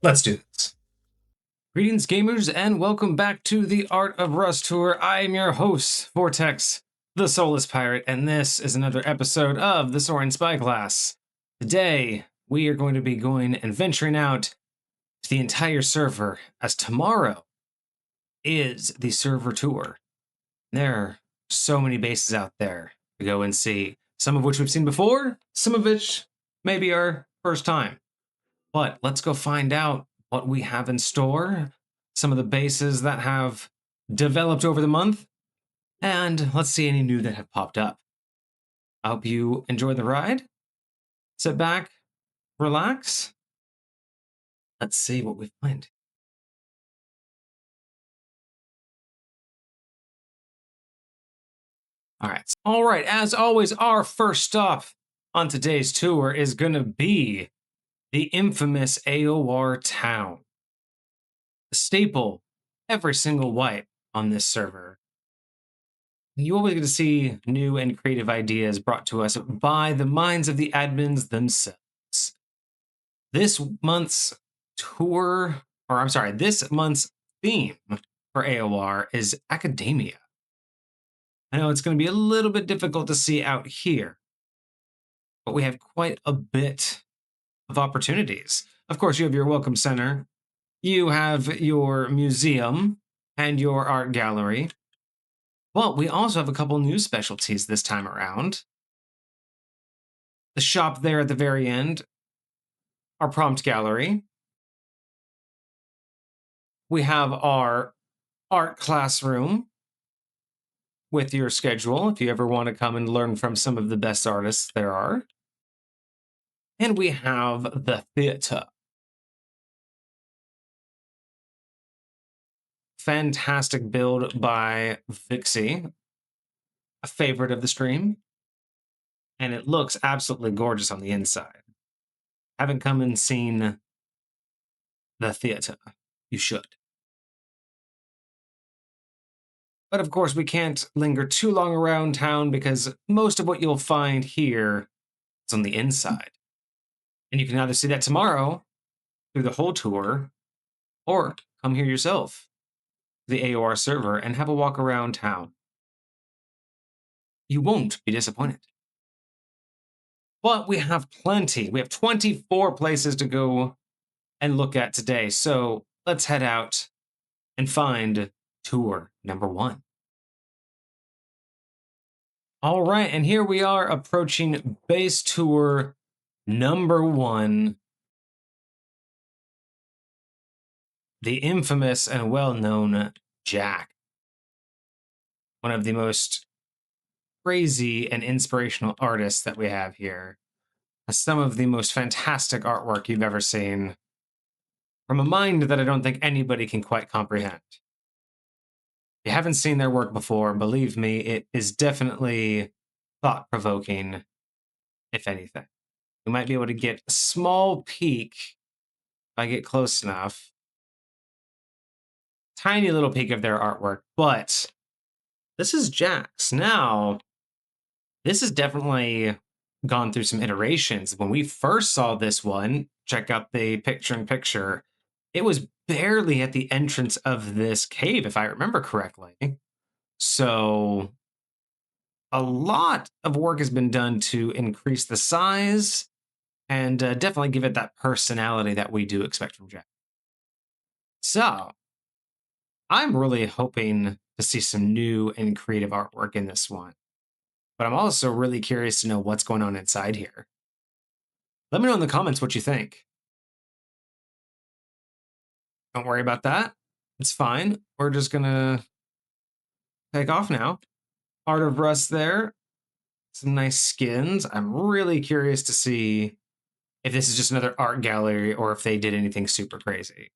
Let's do this. Greetings, gamers, and welcome back to the Art of Rust Tour. I am your host, Vortex, the Soleless Pirate, and this is another episode of the Soaring Spyglass. Today, we are going to be going and venturing out to the entire server, as tomorrow is the server tour. There are so many bases out there to go and see, some of which we've seen before, some of which may be our first time. But let's go find out what we have in store, some of the bases that have developed over the month, and let's see any new that have popped up. I hope you enjoy the ride. Sit back, relax. Let's see what we find. All right, as always, our first stop on today's tour is going to be the infamous AOR town. A staple every single wipe on this server. You always get to see new and creative ideas brought to us by the minds of the admins themselves. This month's tour, or I'm sorry, this month's theme for AOR is Acedemia. I know it's going to be a little bit difficult to see out here, but we have quite a bit of opportunities. Of course, you have your Welcome Center, you have your museum, and your art gallery. Well, we also have a couple new specialties this time around. The shop there at the very end, our prompt gallery. We have our art classroom with your schedule if you ever want to come and learn from some of the best artists there are. And we have the theater. Fantastic build by Vixie, a favorite of the stream. And it looks absolutely gorgeous on the inside. Haven't come and seen the theater. You should. But of course, we can't linger too long around town because most of what you'll find here is on the inside. And you can either see that tomorrow through the whole tour, or come here yourself to the AOR server and have a walk around town. You won't be disappointed. But we have plenty. We have 24 places to go and look at today. So let's head out and find tour number 1. All right, and here we are approaching base tour number 1. The infamous and well-known Jack. One of the most crazy and inspirational artists that we have here. Some of the most fantastic artwork you've ever seen. From a mind that I don't think anybody can quite comprehend. If you haven't seen their work before, believe me, it is definitely thought-provoking, if anything. We might be able to get a small peek if I get close enough. Tiny little peek of their artwork, but this is Jack's. Now, this has definitely gone through some iterations. When we first saw this one, check out the picture-in-picture, it was barely at the entrance of this cave, if I remember correctly. So a lot of work has been done to increase the size and definitely give it that personality that we do expect from Jack. So I'm really hoping to see some new and creative artwork in this one. But I'm also really curious to know what's going on inside here. Let me know in the comments what you think. Don't worry about that. It's fine. We're just gonna take off now. Art of Rust there. Some nice skins. I'm really curious to see if this is just another art gallery or if they did anything super crazy.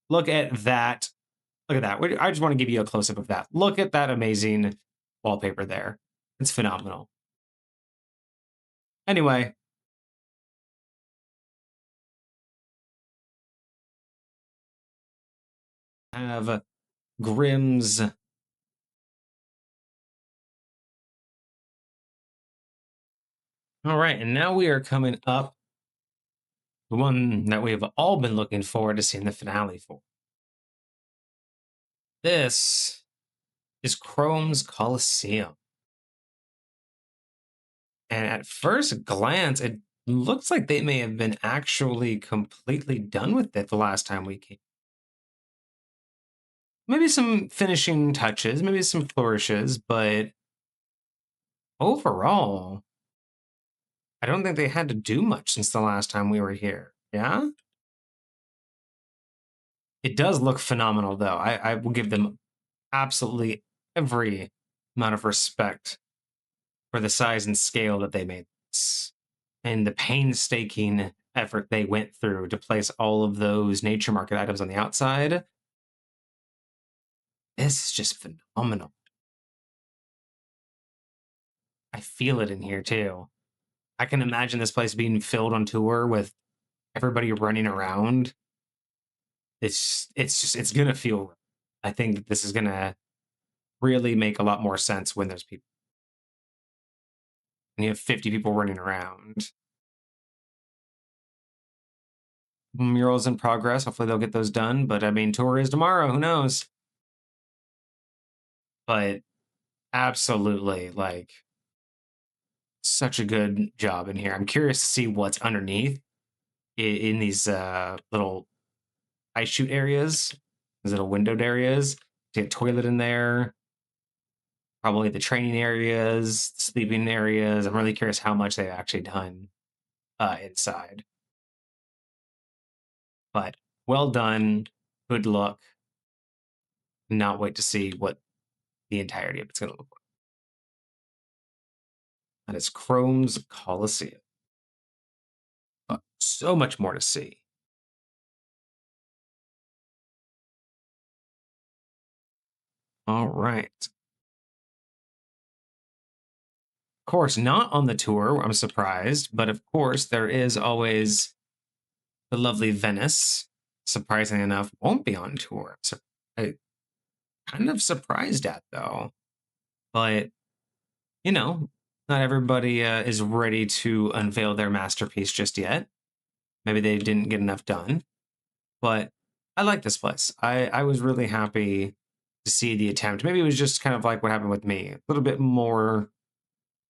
Look at that. Look at that. I just want to give you a close-up of that. Look at that amazing wallpaper there. It's phenomenal. Anyway. Have Grimm's. All right, and now we are coming up the one that we have all been looking forward to seeing the finale for. This is Chrome's Colosseum. And at first glance, it looks like they may have been actually completely done with it the last time we came. Maybe some finishing touches, maybe some flourishes, but overall, I don't think they had to do much since the last time we were here. Yeah? It does look phenomenal, though. I will give them absolutely every amount of respect for the size and scale that they made this, and the painstaking effort they went through to place all of those nature market items on the outside. This is just phenomenal. I feel it in here too. I can imagine this place being filled on tour with everybody running around. It's gonna feel. I think that this is gonna really make a lot more sense when there's people. And you have 50 people running around. Murals in progress. Hopefully they'll get those done. But I mean, tour is tomorrow. Who knows? But absolutely, like, such a good job in here. I'm curious to see what's underneath in these little ice chute areas, these little windowed areas. See a toilet in there. Probably the training areas, sleeping areas. I'm really curious how much they've actually done inside. But well done. Good luck. Not wait to see what the entirety of it's going to look like. That is Chrome's Colosseum. But so much more to see. All right. Of course, not on the tour. I'm surprised. But of course, there is always the lovely Venice. Surprisingly enough, won't be on tour. So I kind of surprised at, though. But, you know, not everybody is ready to unveil their masterpiece just yet. Maybe they didn't get enough done. But I like this place. I was really happy to see the attempt. Maybe it was just kind of like what happened with me. A little bit more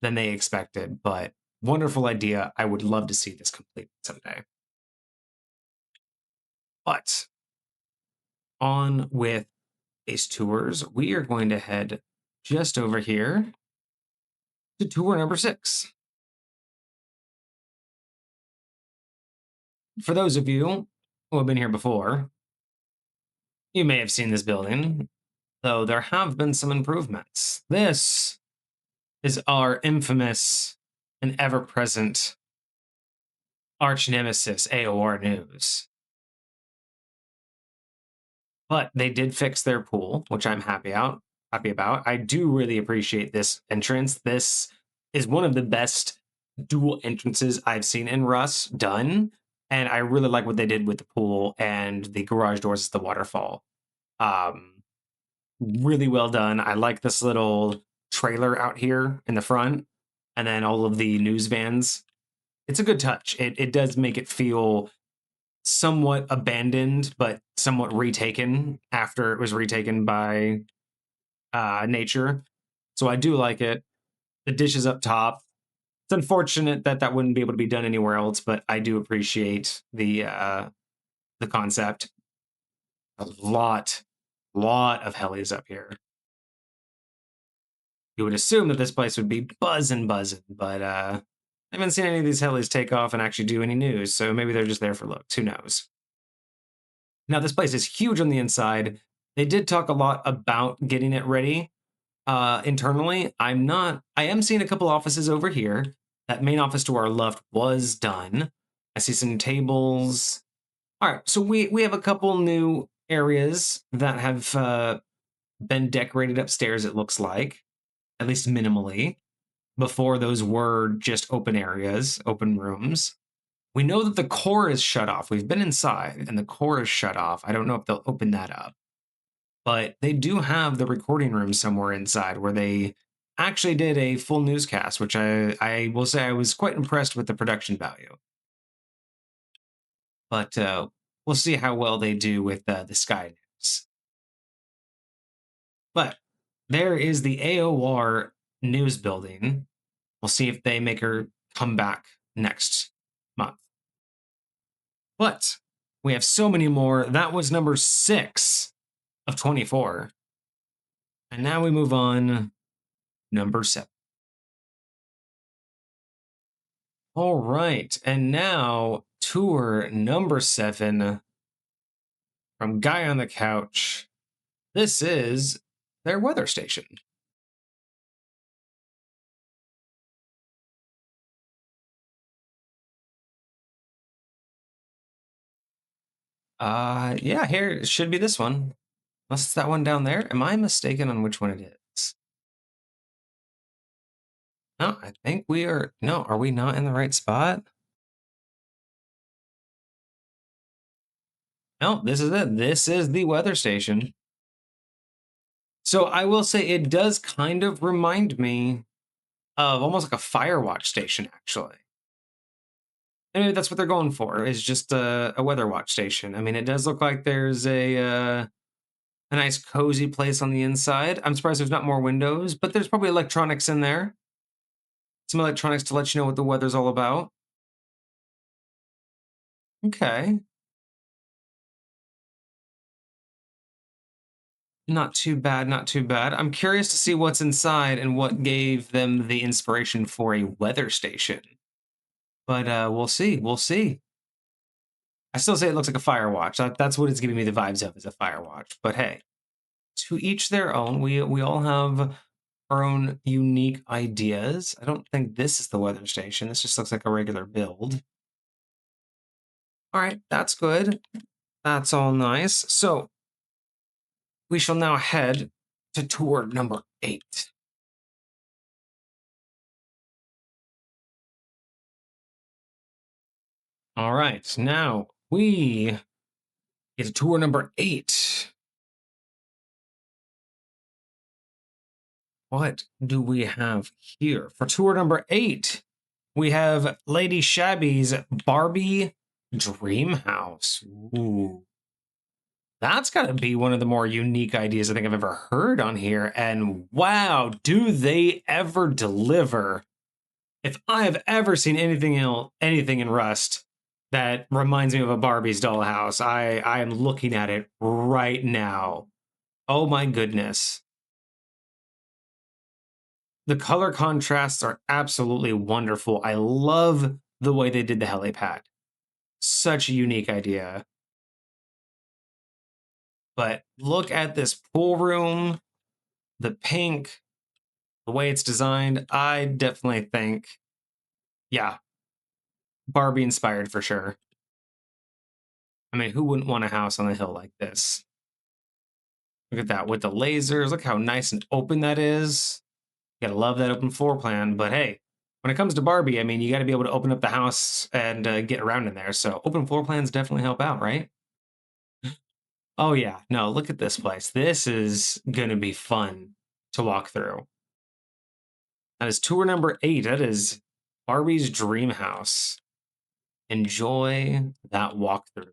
than they expected, but wonderful idea. I would love to see this complete someday. But on with Ace Tours, we are going to head just over here to tour number 6. For those of you who have been here before, you may have seen this building, though there have been some improvements. This is our infamous and ever-present arch nemesis, AOR News. But they did fix their pool, which I'm happy about. I do really appreciate this entrance. This is one of the best dual entrances I've seen in Rust done, and I really like what they did with the pool and the garage doors, the waterfall. Really well done. I like this little trailer out here in the front, and then all of the news vans. It's a good touch. It does make it feel somewhat abandoned, but somewhat retaken after it was retaken by nature. So I do like it. The dishes up top. It's unfortunate that that wouldn't be able to be done anywhere else, but I do appreciate the concept. A lot of helis up here. You would assume that this place would be buzzing, but I haven't seen any of these helis take off and actually do any news, so maybe they're just there for looks. Who knows? Now, this place is huge on the inside. They did talk a lot about getting it ready internally. I am seeing a couple offices over here. That main office to our left was done. I see some tables. All right, so we have a couple new areas that have been decorated upstairs, it looks like, at least minimally. Before, those were just open areas, open rooms. We know that the core is shut off. We've been inside and the core is shut off. I don't know if they'll open that up. But they do have the recording room somewhere inside where they actually did a full newscast, which I will say I was quite impressed with the production value. but we'll see how well they do with the Sky News. But there is the AOR News building. We'll see if they make her come back next month. But we have so many more. That was number 6 of 24. And now we move on. Number 7. All right. And now tour number 7 from Guy on the Couch. This is their weather station. Yeah, here it should be this one. Unless it's that one down there. Am I mistaken on which one it is? No, I think we are. No, are we not in the right spot? No, this is it. This is the weather station. So I will say it does kind of remind me of almost like a Firewatch station, actually. And maybe that's what they're going for, is just a weather watch station. I mean, it does look like there's a nice cozy place on the inside. I'm surprised there's not more windows, but there's probably electronics in there. Some electronics to let you know what the weather's all about. Okay. Not too bad, not too bad. I'm curious to see what's inside and what gave them the inspiration for a weather station. But we'll see, we'll see. I still say it looks like a Firewatch. That's what it's giving me the vibes of, is a Firewatch. But hey, to each their own. We all have our own unique ideas. I don't think this is the weather station. This just looks like a regular build. All right, that's good. That's all nice. So we shall now head to tour number 8. All right, now we get to tour number 8. What do we have here? For tour number 8, we have LadySabby's Barbie Dreamhouse. Ooh. That's got to be one of the more unique ideas I think I've ever heard on here. And wow, do they ever deliver. If I have ever seen anything in Rust that reminds me of a Barbie's dollhouse, I am looking at it right now. Oh my goodness. The color contrasts are absolutely wonderful. I love the way they did the helipad. Such a unique idea. But look at this pool room, the pink, the way it's designed. I definitely think, yeah, Barbie inspired for sure. I mean, who wouldn't want a house on a hill like this? Look at that with the lasers. Look how nice and open that is. You gotta love that open floor plan. But hey, when it comes to Barbie, I mean, you gotta be able to open up the house and get around in there. So open floor plans definitely help out, right? Oh yeah, no, look at this place. This is gonna be fun to walk through. That is tour number 8. That is Barbie's Dream House. Enjoy that walkthrough.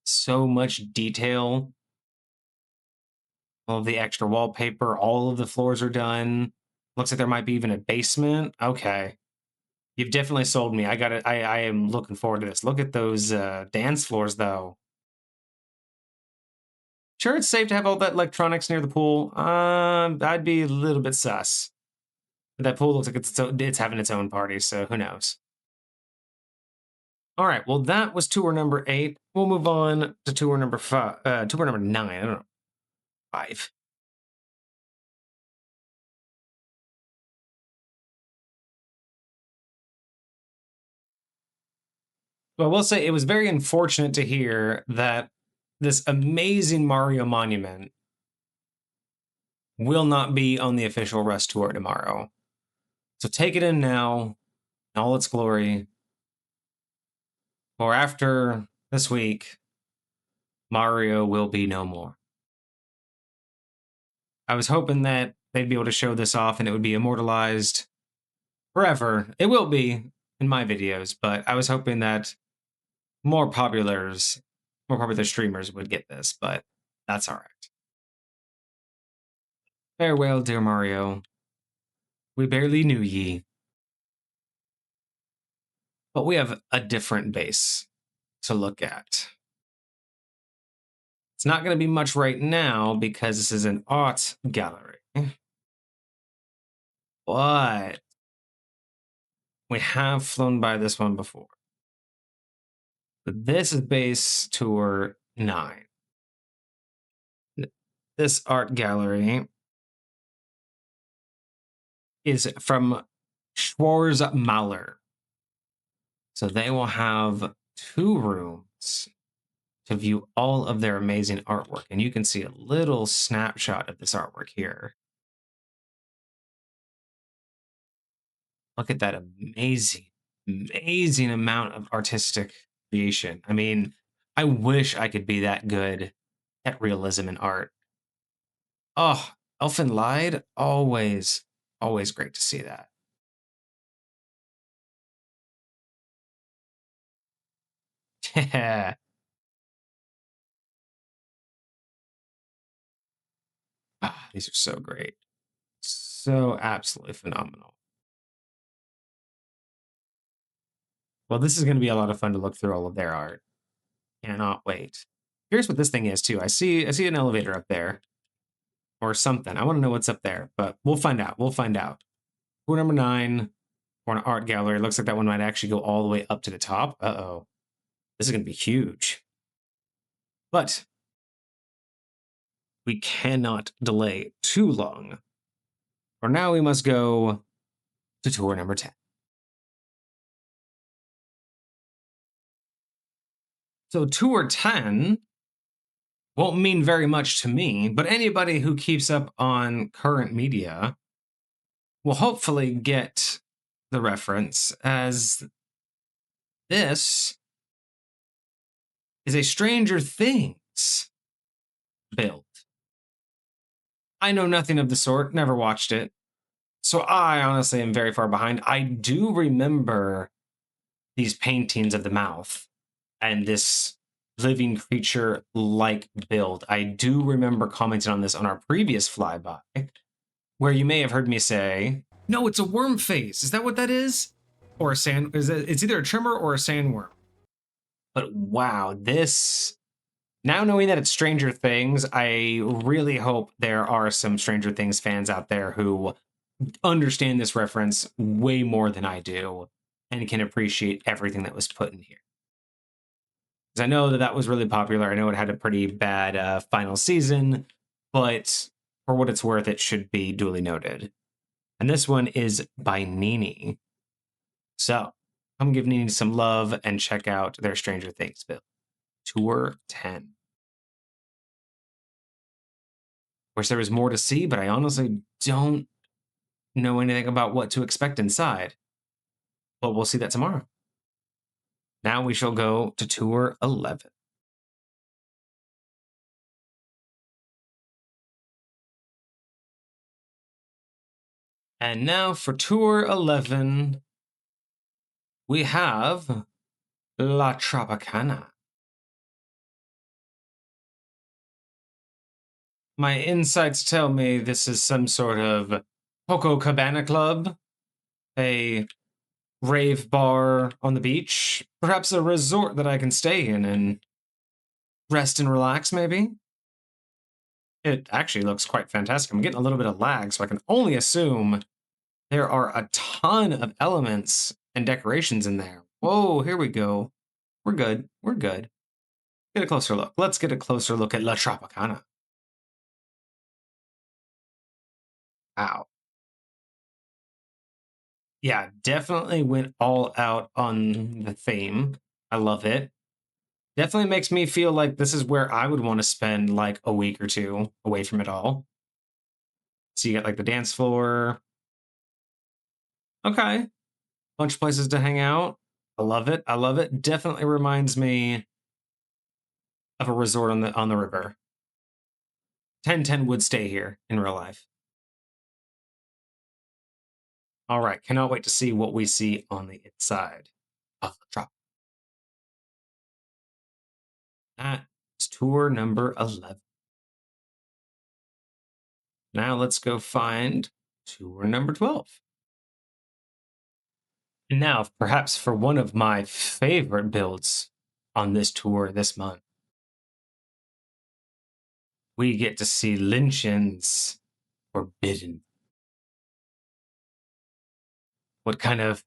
So much detail. All of the extra wallpaper, all of the floors are done. Looks like there might be even a basement. Okay. You've definitely sold me. I am looking forward to this. Look at those dance floors, though. Sure, it's safe to have all that electronics near the pool. I'd be a little bit sus. But that pool looks like it's having its own party, so who knows? All right, well, that was tour number 8. We'll move on to tour number 5. Tour number 9. I don't know. 5. Well, I will say it was very unfortunate to hear that this amazing Mario monument will not be on the official Rust tour tomorrow. So take it in now, in all its glory. For after this week, Mario will be no more. I was hoping that they'd be able to show this off and it would be immortalized forever. It will be in my videos, but I was hoping that more popular streamers would get this, but that's all right. Farewell, dear Mario. We barely knew ye. But we have a different base to look at. It's not going to be much right now because this is an art gallery. But we have flown by this one before. But this is base tour 9. This art gallery is from Schwarzmaler. So they will have 2 rooms to view all of their amazing artwork. And you can see a little snapshot of this artwork here. Look at that amazing, amazing amount of artistic creation. I mean, I wish I could be that good at realism in art. Oh, Elfin Lied, always, always great to see that. Yeah. Ah, these are so great. So absolutely phenomenal. Well, this is going to be a lot of fun to look through all of their art. Cannot wait. Here's what this thing is too. I see an elevator up there or something. I want to know what's up there, but we'll find out. We'll find out. Tour number 9 for an art gallery. It looks like that one might actually go all the way up to the top. Uh-oh. This is going to be huge. But we cannot delay too long. For now, we must go to tour number 10. So tour 10 won't mean very much to me, but anybody who keeps up on current media will hopefully get the reference, as this is a Stranger Things build. I know nothing of the sort, never watched it, so I honestly am very far behind. I do remember these paintings of the mouth and this living creature like build. I do remember commenting on this on our previous flyby, where you may have heard me say, no, it's a worm face. Is that what that is? Or a sand, it's either a trimmer or a sandworm. But wow, this, now knowing that it's Stranger Things, I really hope there are some Stranger Things fans out there who understand this reference way more than I do and can appreciate everything that was put in here. Because I know that that was really popular. I know it had a pretty bad final season, but for what it's worth, it should be duly noted. And this one is by Nini. So come give Nini some love and check out their Stranger Things build. Tour 10. Wish there was more to see, but I honestly don't know anything about what to expect inside. But we'll see that tomorrow. Now we shall go to Tour 11. And now for Tour 11, we have La Tropicana. My insights tell me this is some sort of Coco Cabana Club, a rave bar on the beach, perhaps a resort that I can stay in and rest and relax, maybe? It actually looks quite fantastic. I'm getting a little bit of lag, so I can only assume there are a ton of elements and decorations in there. Whoa, here we go. We're good. We're good. Get a closer look. Let's get a closer look at La Tropicana. Wow. Yeah, definitely went all out on the theme. I love it. Definitely makes me feel like this is where I would want to spend like a week or two away from it all. So you got like the dance floor. Okay. Bunch of places to hang out. I love it. I love it. Definitely reminds me of a resort on the river. 1010 would stay here in real life. All right, cannot wait to see what we see on the inside of the drop. That's tour number 11. Now let's go find tour number 12. And now, perhaps for one of my favorite builds on this tour this month, we get to see Linchen's Forbidden. What kind of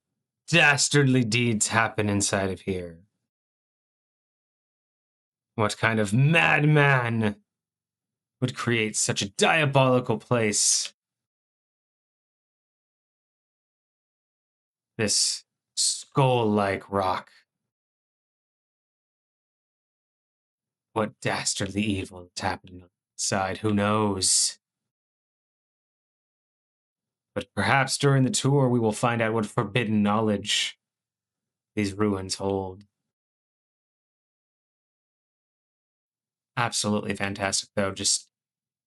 dastardly deeds happen inside of here? What kind of madman would create such a diabolical place? This skull-like rock. What dastardly evil is happening inside? Who knows? But perhaps during the tour we will find out what forbidden knowledge these ruins hold. Absolutely fantastic, though. Just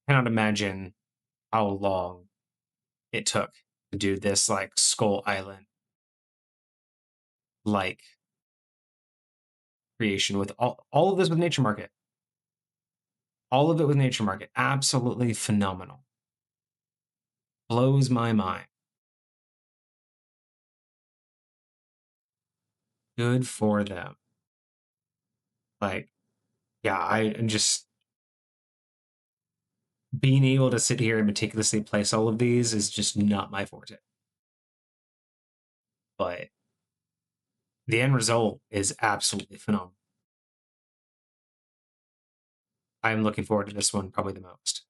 cannot imagine how long it took to do this, like, Skull Island like creation with all of this with Nature Market. All of it with Nature Market. Absolutely phenomenal. Blows my mind. Good for them. Like, yeah, I just being able to sit here and meticulously place all of these is just not my forte. But the end result is absolutely phenomenal. I'm looking forward to this one probably the most.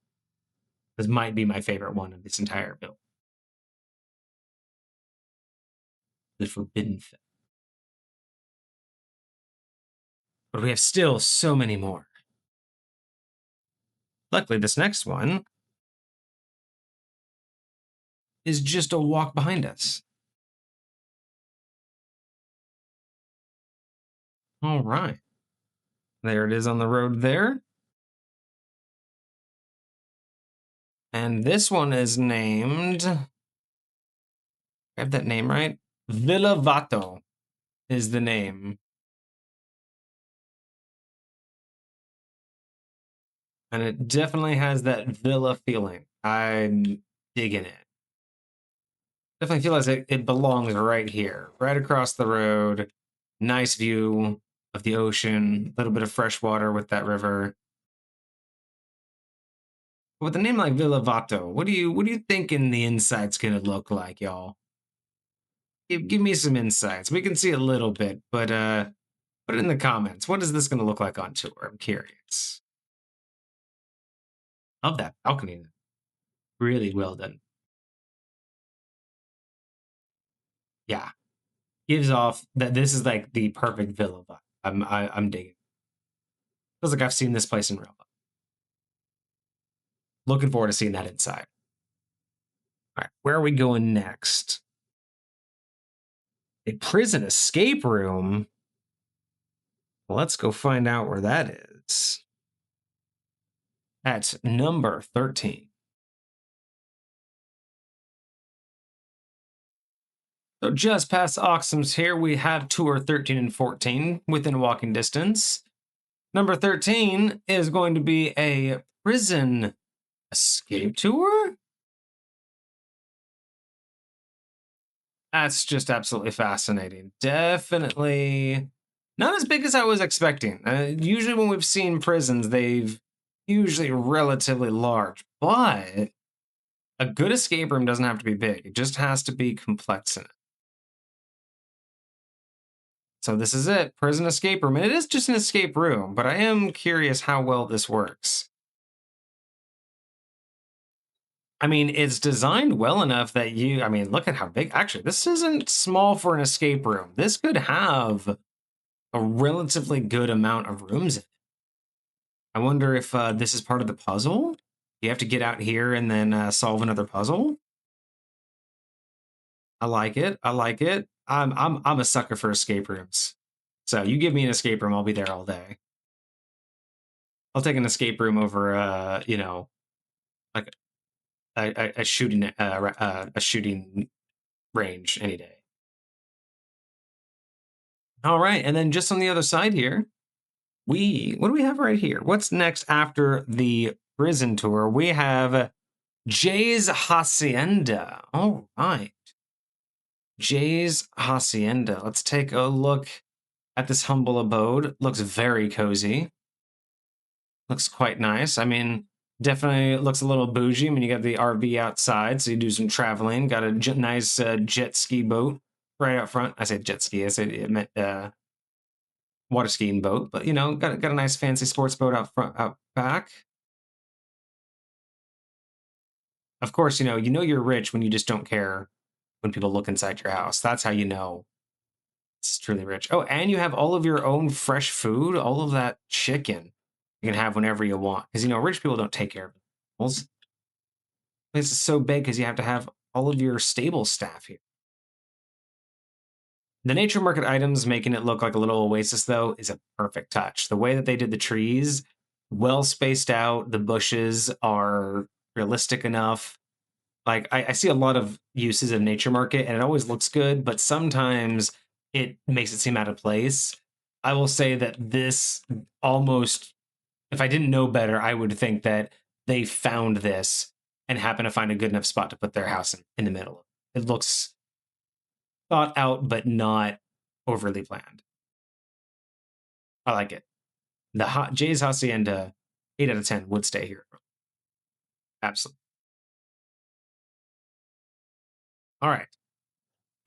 This might be my favorite one of this entire build. The Forbidden Thing. But we have still so many more. Luckily, this next one is just a walk behind us. All right. There it is on the road there. And this one is named... I have that name right? Villa Vato is the name. And it definitely has that villa feeling. I'm digging it. Definitely feel like it belongs right here, right across the road. Nice view of the ocean, a little bit of fresh water with that river. With a name like Villa Vato, what do you thinking the inside's gonna look like, y'all? Give me some insights. We can see a little bit, but put it in the comments. What is this gonna look like on tour? I'm curious. Love that balcony. Really well done. Yeah, gives off that this is like the perfect villa vibe. I'm digging. Feels like I've seen this place in real life. Looking forward to seeing that inside. All right, where are we going next? A prison escape room? Let's go find out where that is. At number 13. So just past Oxum's here, we have tour 13 and 14 within walking distance. Number 13 is going to be a prison escape tour? That's just absolutely fascinating. Definitely not as big as I was expecting. Usually when we've seen prisons, they've usually relatively large, but a good escape room doesn't have to be big. It just has to be complex in it. So this is it, prison escape room. And it is just an escape room, but I am curious how well this works. I mean, it's designed well enough that I mean, look at how big, actually, this isn't small for an escape room. This could have a relatively good amount of rooms in it. I wonder if this is part of the puzzle? You have to get out here and then solve another puzzle? I like it. I like it. I'm a sucker for escape rooms. So you give me an escape room, I'll be there all day. I'll take an escape room over, you know, like a shooting range any day. All right, and then just on the other side here, what do we have right here? What's next after the prison tour? We have Jay's Hacienda. All right. Jay's Hacienda. Let's take a look at this humble abode. Looks very cozy. Looks quite nice. I mean, definitely looks a little bougie. I mean, you got the RV outside, so you do some traveling. Got a nice jet ski boat right out front. I said jet ski. I said it meant water skiing boat, but you know, got a nice fancy sports boat out front, out back. Of course, you know you're rich when you just don't care when people look inside your house. That's how you know it's truly rich. Oh, and you have all of your own fresh food, all of that chicken you can have whenever you want. Because you know, rich people don't take care of animals. This is so big because you have to have all of your stable staff here. The nature market items making it look like a little oasis, though, is a perfect touch. The way that they did the trees, well spaced out, the bushes are realistic enough. Like, I see a lot of uses of nature market, and it always looks good, but sometimes it makes it seem out of place. I will say that this almost, if I didn't know better, I would think that they found this and happened to find a good enough spot to put their house in the middle. It looks thought out, but not overly planned. I like it. The Jay's Hacienda, 8 out of 10 would stay here. Absolutely. All right.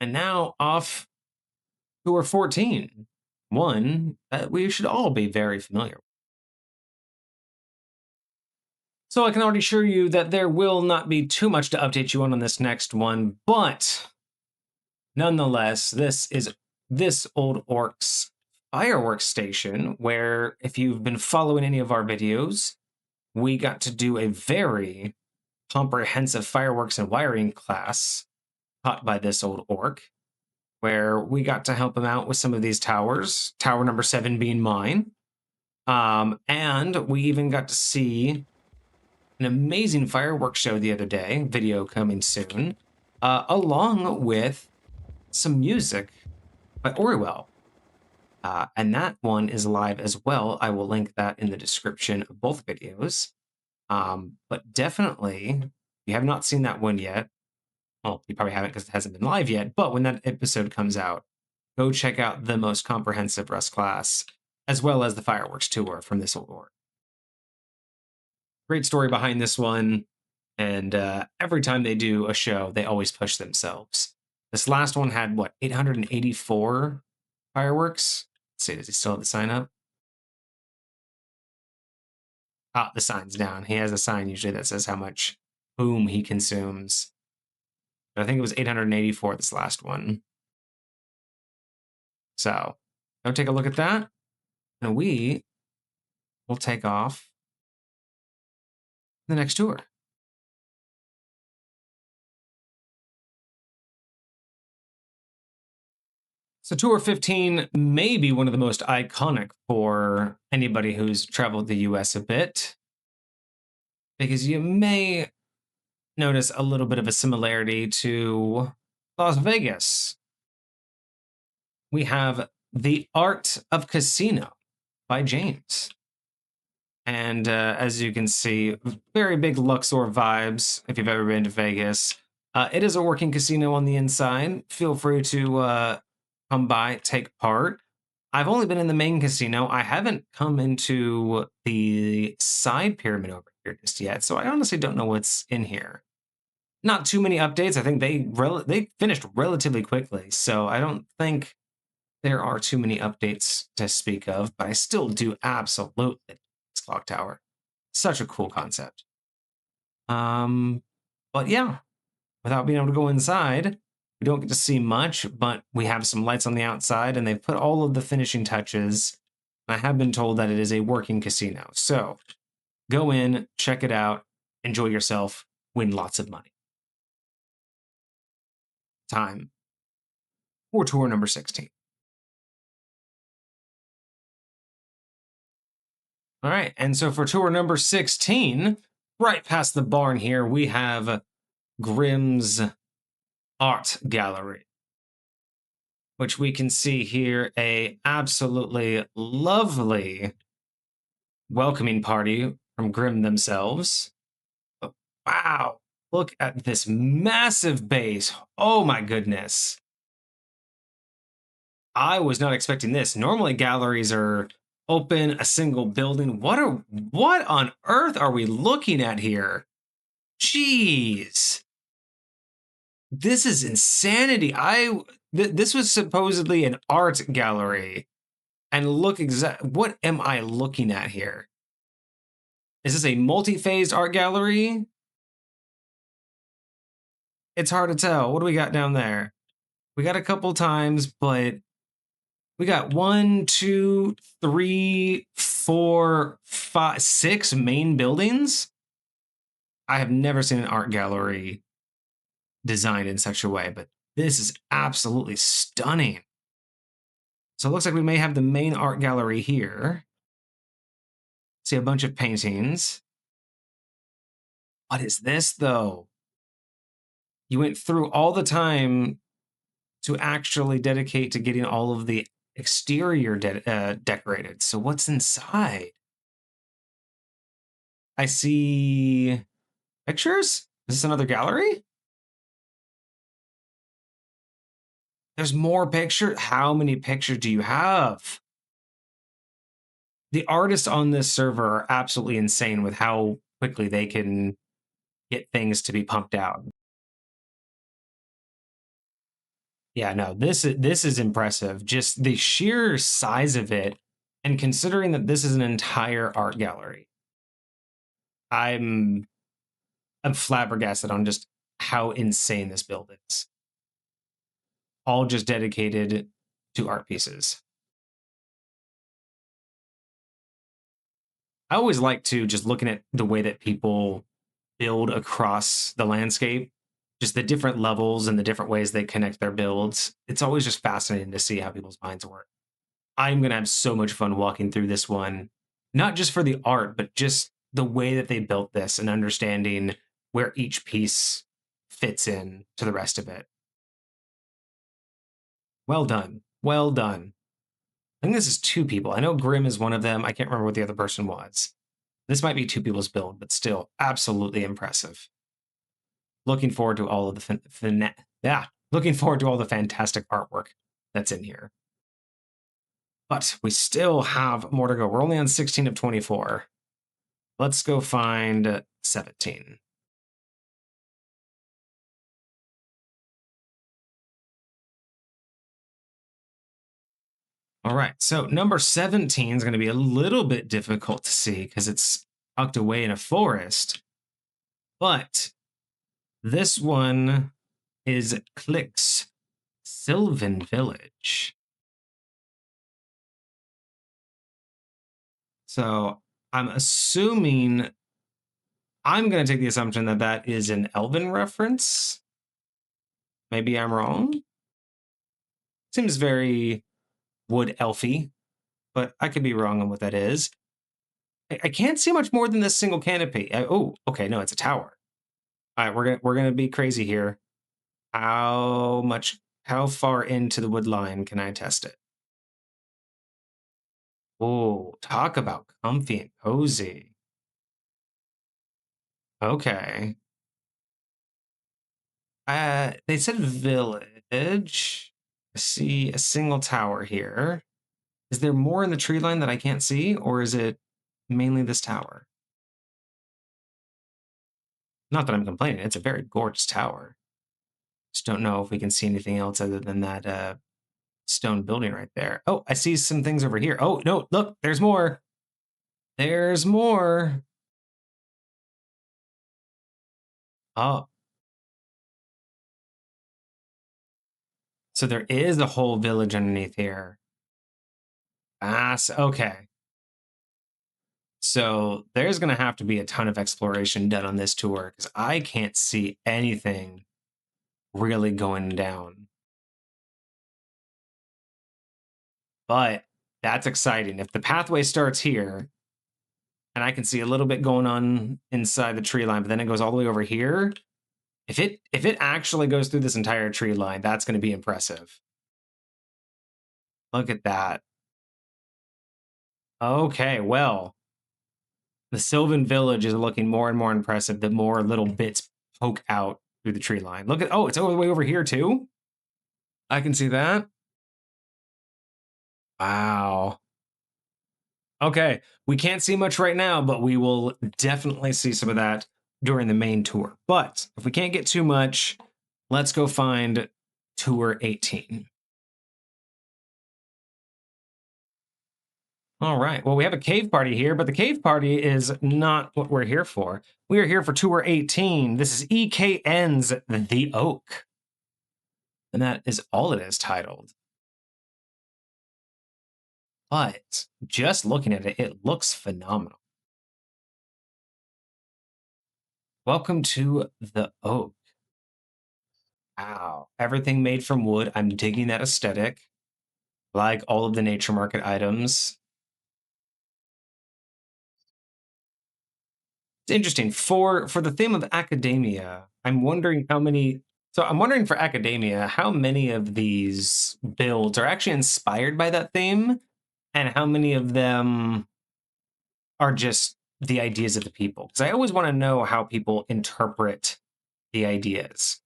And now off tour 14. One that we should all be very familiar with. So I can already assure you that there will not be too much to update you on this next one, but nonetheless, this is ThisOldOrk's fireworks station, where if you've been following any of our videos, we got to do a very comprehensive fireworks and wiring class taught by ThisOldOrk, where we got to help him out with some of these towers, tower number 7 being mine. And we even got to see an amazing fireworks show the other day, video coming soon, along with some music by Oriwell. And that one is live as well. I will link that in the description of both videos. But definitely, if you have not seen that one yet, well, you probably haven't because it hasn't been live yet, but when that episode comes out, go check out the most comprehensive Rust class, as well as the fireworks tour from ThisOldOrk. Great story behind this one, and every time they do a show, they always push themselves. This last one had, what, 884 fireworks? Let's see, does he still have the sign up? Ah, the sign's down. He has a sign usually that says how much boom he consumes. But I think it was 884 this last one. So, go take a look at that, and we will take off the next tour. So tour 15 may be one of the most iconic for anybody who's traveled the US a bit, because you may notice a little bit of a similarity to Las Vegas. We have The Art of Casino by James. And as you can see, very big Luxor vibes if you've ever been to Vegas. It is a working casino on the inside. Feel free to come by, take part. I've only been in the main casino. I haven't come into the side pyramid over here just yet, so I honestly don't know what's in here. Not too many updates. I think they finished relatively quickly, so I don't think there are too many updates to speak of, but I still do absolutely this clock tower. Such a cool concept. But yeah, without being able to go inside, we don't get to see much, but we have some lights on the outside, and they've put all of the finishing touches. I have been told that it is a working casino. So go in, check it out, enjoy yourself, win lots of money. Time for tour number 16. All right, and so for tour number 16, right past the barn here, we have Grimm's art gallery, which we can see here a absolutely lovely welcoming party from Grimm themselves. Oh, wow, look at this massive base. Oh my goodness. I was not expecting this. Normally galleries are open, a single building. What on earth are we looking at here? Jeez. This is insanity. This was supposedly an art gallery. And look what am I looking at here? Is this a multi-phased art gallery? It's hard to tell. What do we got down there? We got a couple times, but we got 1, 2, 3, 4, 5, 6 main buildings. I have never seen an art gallery designed in such a way, but this is absolutely stunning. So it looks like we may have the main art gallery here. See a bunch of paintings. What is this, though? You went through all the time to actually dedicate to getting all of the exterior decorated. So what's inside? I see pictures? Is this another gallery? There's more pictures? How many pictures do you have? The artists on this server are absolutely insane with how quickly they can get things to be pumped out. Yeah, no, this is impressive. Just the sheer size of it, and considering that this is an entire art gallery, I'm flabbergasted on just how insane this build is. All just dedicated to art pieces. I always like to just looking at the way that people build across the landscape, just the different levels and the different ways they connect their builds. It's always just fascinating to see how people's minds work. I'm going to have so much fun walking through this one, not just for the art, but just the way that they built this and understanding where each piece fits in to the rest of it. Well done. Well done. I think this is 2 people. I know Grimm is one of them. I can't remember what the other person was. This might be 2 people's build, but still absolutely impressive. Looking forward to all of the looking forward to all the fantastic artwork that's in here. But we still have more to go. We're only on 16 of 24. Let's go find 17. All right, so number 17 is going to be a little bit difficult to see because it's tucked away in a forest. But this one is KLIK's Sylvan Village. So I'm assuming, I'm going to take the assumption that that is an Elven reference. Maybe I'm wrong. Seems very wood elfy, but I could be wrong on what that is. I can't see much more than this single canopy. Oh, okay, no, it's a tower. All right, we're gonna be crazy here. How far into the wood line can I test it? Oh, talk about comfy and cozy. Okay. They said village. I see a single tower here. Is there more in the tree line that I can't see, or is it mainly this tower? Not that I'm complaining. It's a very gorgeous tower. Just don't know if we can see anything else other than that stone building right there. Oh, I see some things over here. Oh, no, look, there's more. There's more. Oh. So there is a whole village underneath here. Okay. So there's going to have to be a ton of exploration done on this tour because I can't see anything really going down. But that's exciting. If the pathway starts here, and I can see a little bit going on inside the tree line, but then it goes all the way over here, If it actually goes through this entire tree line, that's going to be impressive. Look at that. Okay, well, the Sylvan Village is looking more and more impressive the more little bits poke out through the tree line. Look at, oh, it's all the way over here too? I can see that. Wow. Okay, we can't see much right now, but we will definitely see some of that during the main tour. But if we can't get too much, let's go find Tour 18. All right, well, we have a cave party here, but the cave party is not what we're here for. We are here for Tour 18. This is EKN's The Oak. And that is all it is titled. But just looking at it, it looks phenomenal. Welcome to The Oak. Wow, everything made from wood. I'm digging that aesthetic. Like all of the nature market items. It's interesting. For the theme of Acedemia, I'm wondering how many. So I'm wondering for Acedemia, how many of these builds are actually inspired by that theme, and how many of them are just the ideas of the people? Because I always want to know how people interpret the ideas.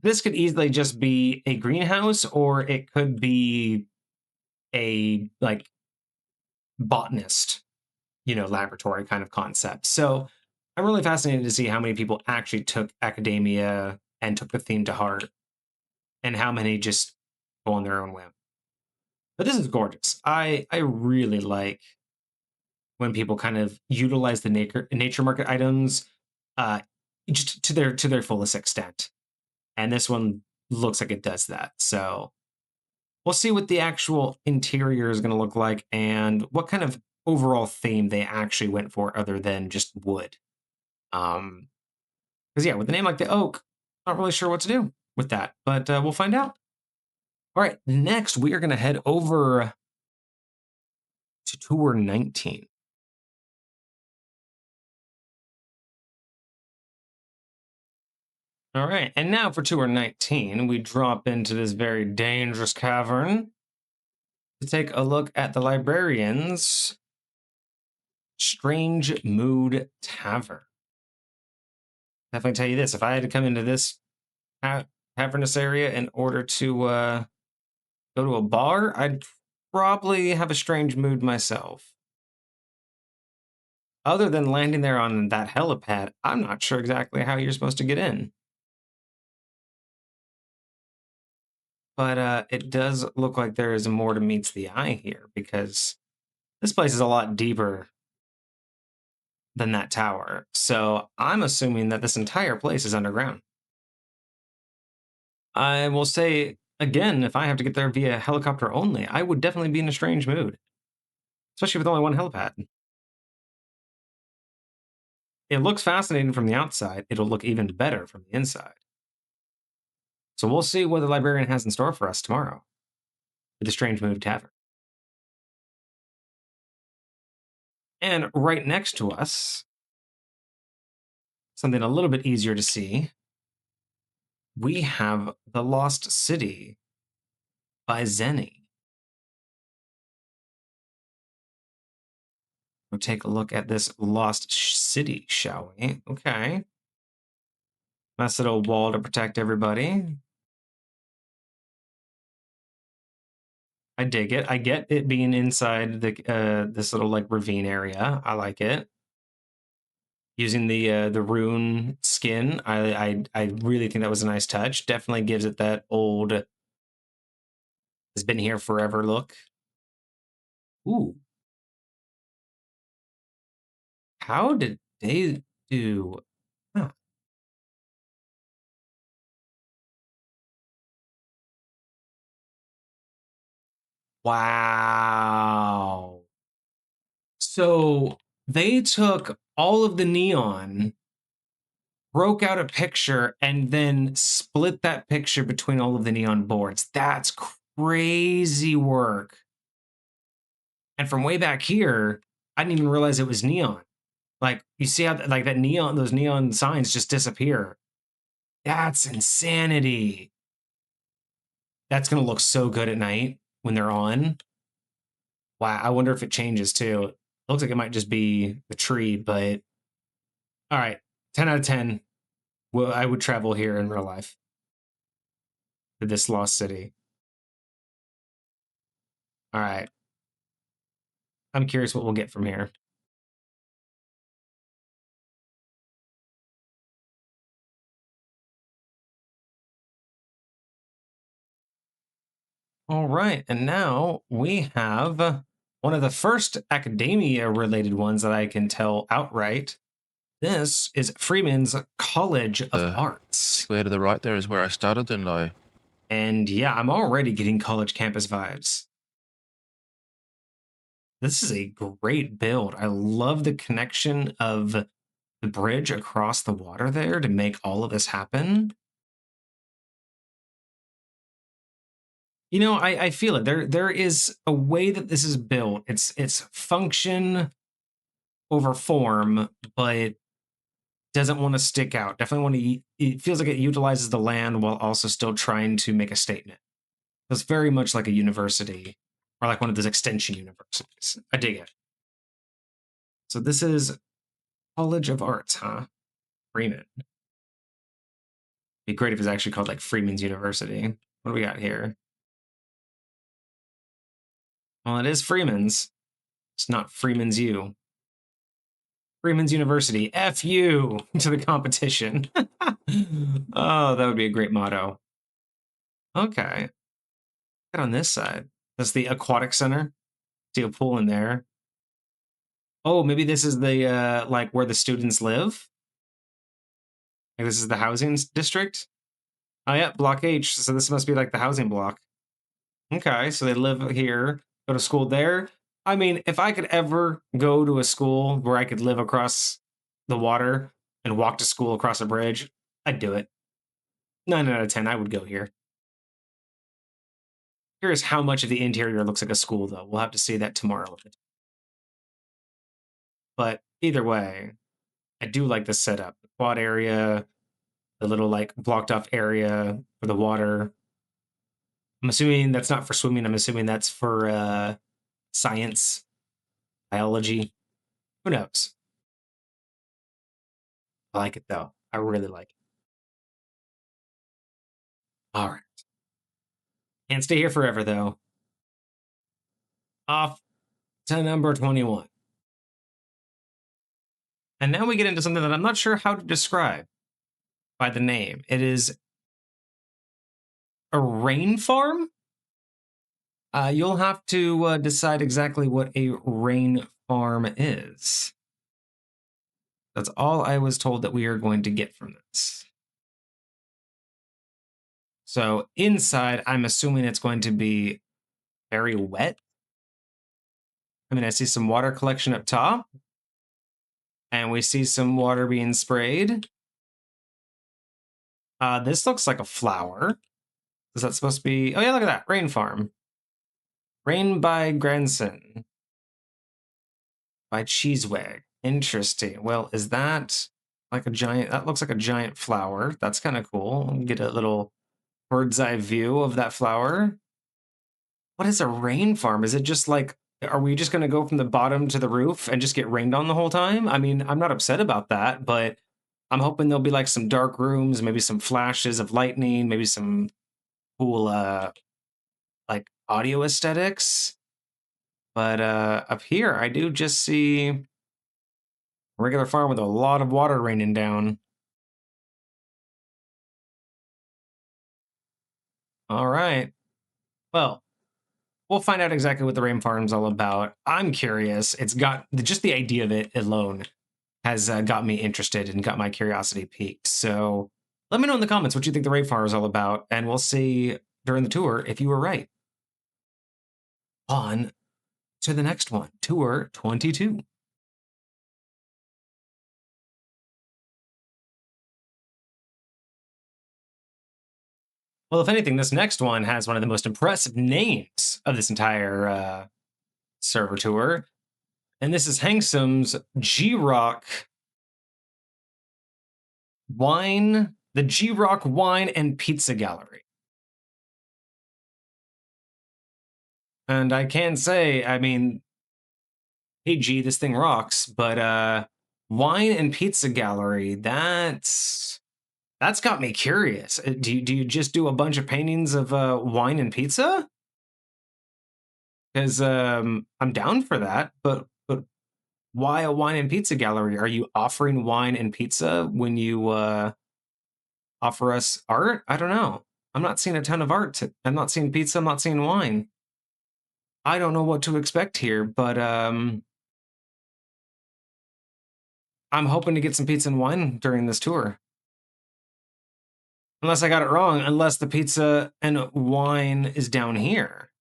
This could easily just be a greenhouse, or it could be a like botanist, laboratory kind of concept. So I'm really fascinated to see how many people actually took Acedemia and took the theme to heart, and how many just go on their own whim. But this is gorgeous. I really like when people kind of utilize the nature market items just to their fullest extent. And this one looks like it does that. So we'll see what the actual interior is going to look like and what kind of overall theme they actually went for other than just wood. Because yeah, with a name like the Oak, not really sure what to do with that, but we'll find out. All right, next we are going to head over to Tour 19. All right, and now for Tour 19, we drop into this very dangerous cavern to take a look at the Librarian's Strange Mood Tavern. Definitely tell you this, if I had to come into this cavernous area in order to go to a bar, I'd probably have a strange mood myself. Other than landing there on that helipad, I'm not sure exactly how you're supposed to get in. But it does look like there is more to meets the eye here, because this place is a lot deeper than that tower. So I'm assuming that this entire place is underground. I will say, again, if I have to get there via helicopter only, I would definitely be in a strange mood, especially with only one helipad. It looks fascinating from the outside. It'll look even better from the inside. So we'll see what the Librarian has in store for us tomorrow with the Strange Mood Tavern. And right next to us, something a little bit easier to see, we have The Lost City by Zenny. We'll take a look at this Lost City, shall we? Okay. Nice little wall to protect everybody. I dig it. I get it being inside the this little like ravine area. I like it. Using the rune skin, I really think that was a nice touch. Definitely gives it that old has been here forever look. Ooh. How did they do? Huh. Wow. So they took all of the neon, broke out a picture, and then split that picture between all of the neon boards. That's crazy work. And from way back here, I didn't even realize it was neon. Like, you see how like that neon, those neon signs just disappear. That's insanity. That's going to look so good at night when they're on. Wow, I wonder if it changes too. It looks like it might just be the tree, but all right, 10 out of 10. Well, I would travel here in real life to this lost city. All right. I'm curious what we'll get from here. All right, and now we have one of the first academia-related ones that I can tell outright. This is Freeman's College of Arts. Square to the right there is where I started, and And yeah, I'm already getting college campus vibes. This is a great build. I love the connection of the bridge across the water there to make all of this happen. You know, I feel it. There is a way that this is built. It's function over form, but doesn't want to stick out. Definitely want to. It feels like it utilizes the land while also still trying to make a statement. It's very much like a university or like one of those extension universities. I dig it. So this is College of Arts, huh? Freeman. Be great if it's actually called like Freeman's University. What do we got here? Well, it is Freeman's. It's not Freeman's U. Freeman's University. F you to the competition. Oh, that would be a great motto. Okay. Get on this side. That's the aquatic center. See a pool in there. Oh, maybe this is the like where the students live. Like this is the housing district. Oh yeah, block H. So this must be like the housing block. Okay, so they live here, go to school there. I mean, if I could ever go to a school where I could live across the water and walk to school across a bridge, I'd do it. 9 out of 10, I would go here. Curious how much of the interior looks like a school, though. We'll have to see that tomorrow. But either way, I do like the setup. The quad area, the little like blocked off area for the water. I'm assuming that's not for swimming. I'm assuming that's for science, biology. Who knows? I like it though. I really like it. All right. Can't stay here forever though. Off to number 21. And now we get into something that I'm not sure how to describe by the name. It is a rain farm. You'll have to decide exactly what a rain farm is. That's all I was told that we are going to get from this. So inside, I'm assuming it's going to be very wet. I mean, I see some water collection up top. And we see some water being sprayed. This looks like a flower. Is that supposed to be... Oh yeah, look at that. Rain farm. Rain by Granson. By Cheesewag. Interesting. Well, is that like a giant... That looks like a giant flower. That's kind of cool. Get a little bird's eye view of that flower. What is a rain farm? Is it just like... Are we just going to go from the bottom to the roof and just get rained on the whole time? I mean, I'm not upset about that, but I'm hoping there'll be like some dark rooms, maybe some flashes of lightning, maybe some cool like audio aesthetics. But up here, I do just see a regular farm with a lot of water raining down. All right. Well, we'll find out exactly what the rain farm's all about. I'm curious. It's got just the idea of it alone has got me interested and got my curiosity piqued. So let me know in the comments what you think the rain farm is all about, and we'll see during the tour if you were right. On to the next one, Tour 22. Well, if anything, this next one has one of the most impressive names of this entire server tour. And this is Hangsom's G-Rock Wine the G-Rock Wine and Pizza Gallery. And I can say, I mean, hey G, this thing rocks, but Wine and Pizza Gallery, that's got me curious. Do you just do a bunch of paintings of wine and pizza? Because I'm down for that, but why a wine and pizza gallery? Are you offering wine and pizza when you offer us art? I don't know. I'm not seeing a ton of art. I'm not seeing pizza. I'm not seeing wine. I don't know what to expect here, but I'm hoping to get some pizza and wine during this tour. Unless I got it wrong, unless the pizza and wine is down here.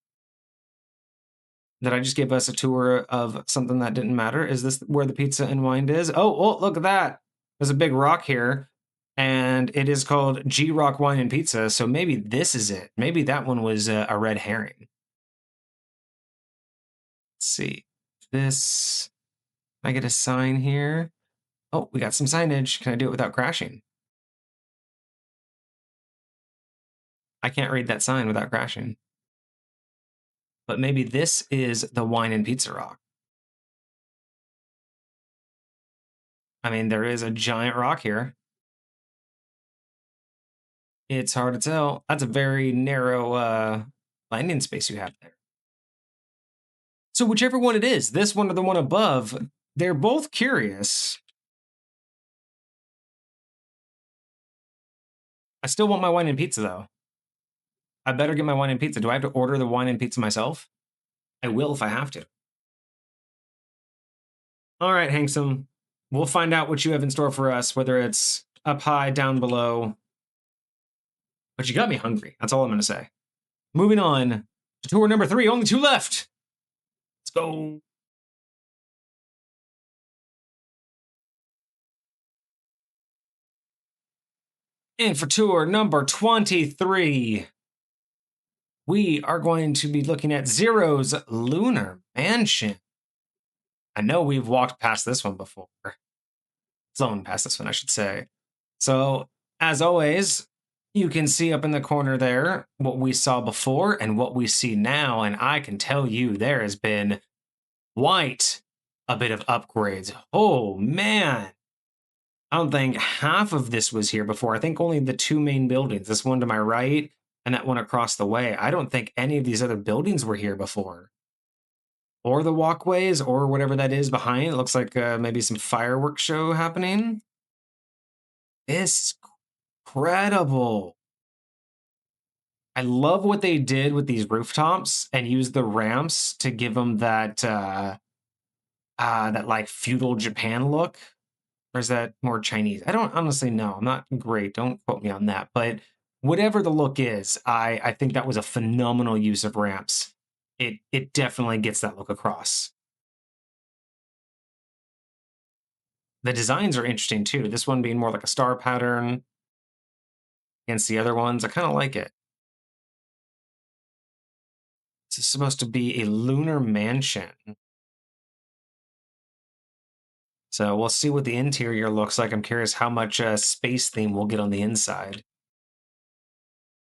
Did I just give us a tour of something that didn't matter? Is this where the pizza and wine is? Oh, look at that. There's a big rock here, and it is called G-Rock Wine and Pizza, so maybe this is it. Maybe that one was a red herring. Let's see. This, I get a sign here. Oh, we got some signage. Can I do it without crashing? I can't read that sign without crashing. But maybe this is the wine and pizza rock. I mean, there is a giant rock here. It's hard to tell. That's a very narrow landing space you have there. So whichever one it is, this one or the one above, they're both curious. I still want my wine and pizza, though. I better get my wine and pizza. Do I have to order the wine and pizza myself? I will if I have to. All right, Hanksome. We'll find out what you have in store for us, whether it's up high, down below. But you got me hungry. That's all I'm going to say. Moving on to tour number 3. Only 2 left. Let's go. And for tour number 23, we are going to be looking at Zero's Lunar Mansion. I know we've walked past this one before. Flown past this one, I should say. So, as always, you can see up in the corner there what we saw before and what we see now. And I can tell you there has been quite a bit of upgrades. Oh, man. I don't think half of this was here before. I think only the 2 main buildings, this one to my right and that one across the way. I don't think any of these other buildings were here before. Or the walkways, or whatever that is behind. It looks like maybe some fireworks show happening. It's incredible. I love what they did with these rooftops and use the ramps to give them that that like feudal Japan look. Or is that more Chinese? I don't honestly know. I'm not great. Don't quote me on that. But whatever the look is, I think that was a phenomenal use of ramps. It definitely gets that look across. The designs are interesting too. This one being more like a star pattern against the other ones. I kind of like it. This is supposed to be a lunar mansion. So we'll see what the interior looks like. I'm curious how much space theme we'll get on the inside.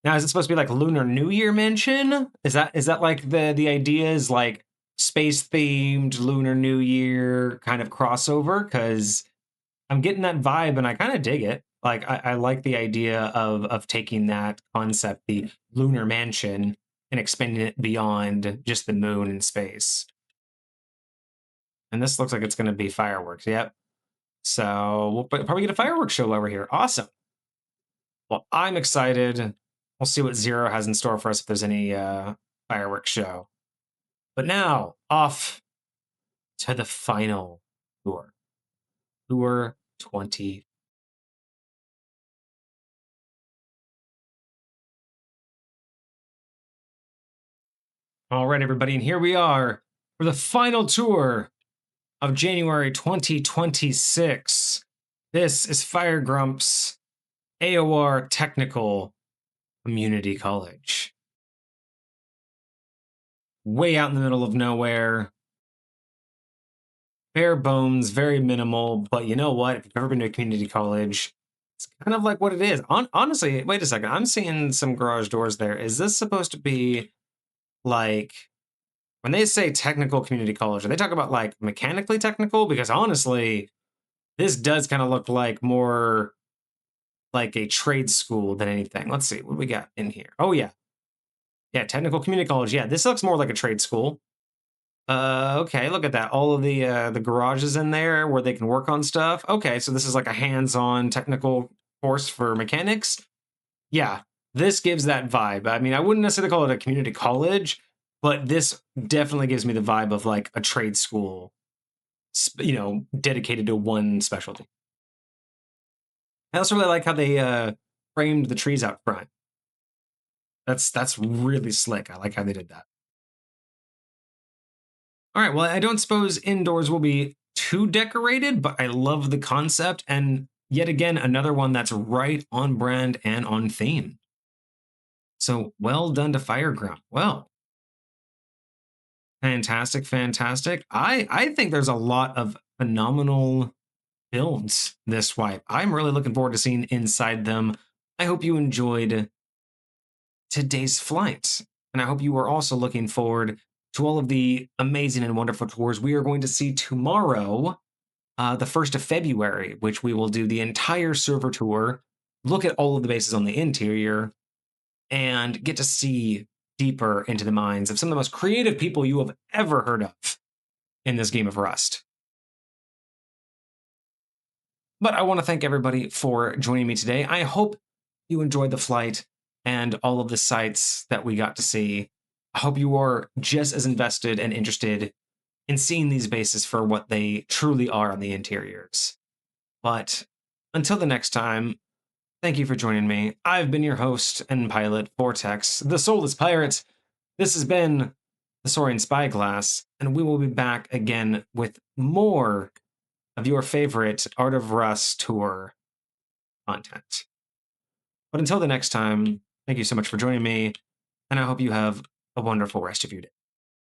Now, is it supposed to be like Lunar New Year Mansion? Is that like the idea is like space themed Lunar New Year kind of crossover? Because I'm getting that vibe and I kind of dig it. Like I like the idea of taking that concept, the lunar mansion, and expanding it beyond just the moon and space. And this looks like it's going to be fireworks. Yep. So we'll probably get a fireworks show over here. Awesome. Well, I'm excited. We'll see what Zero has in store for us if there's any fireworks show. But now, off to the final tour. Tour 20. All right, everybody, and here we are for the final tour of January 2026. This is Fire Grump's AOR Technical Community College. Way out in the middle of nowhere. Bare bones, very minimal, but you know what? If you've ever been to a community college, It's kind of like what it is. Honestly, wait a second. I'm seeing some garage doors there. Is this supposed to be like when they say technical community college? Are they talk about like mechanically technical? Because honestly, this does kind of look like more like a trade school than anything. Let's see what do we got in here. Oh yeah, yeah, technical community college. Yeah, this looks more like a trade school. Okay, look at that. All of the garages in there where they can work on stuff. Okay, so this is like a hands-on technical course for mechanics. Yeah, this gives that vibe. I mean, I wouldn't necessarily call it a community college, but this definitely gives me the vibe of like a trade school, dedicated to one specialty. I also really like how they framed the trees out front. That's really slick. I like how they did that. All right, well, I don't suppose indoors will be too decorated, but I love the concept. And yet again, another one that's right on brand and on theme. So well done to Fireground. Well, fantastic, fantastic. I think there's a lot of phenomenal builds this swipe. I'm really looking forward to seeing inside them. I hope you enjoyed today's flight. And I hope you are also looking forward to all of the amazing and wonderful tours we are going to see tomorrow, the 1st of February, which we will do the entire server tour, look at all of the bases on the interior, and get to see deeper into the minds of some of the most creative people you have ever heard of in this game of Rust. But I want to thank everybody for joining me today. I hope you enjoyed the flight and all of the sights that we got to see. I hope you are just as invested and interested in seeing these bases for what they truly are on the interiors. But until the next time, thank you for joining me. I've been your host and pilot, Vortex, the Soleless Pirate. This has been the Soaring Spyglass, and we will be back again with more of your favorite Art of Rust tour content. But until the next time, thank you so much for joining me, and I hope you have a wonderful rest of your day.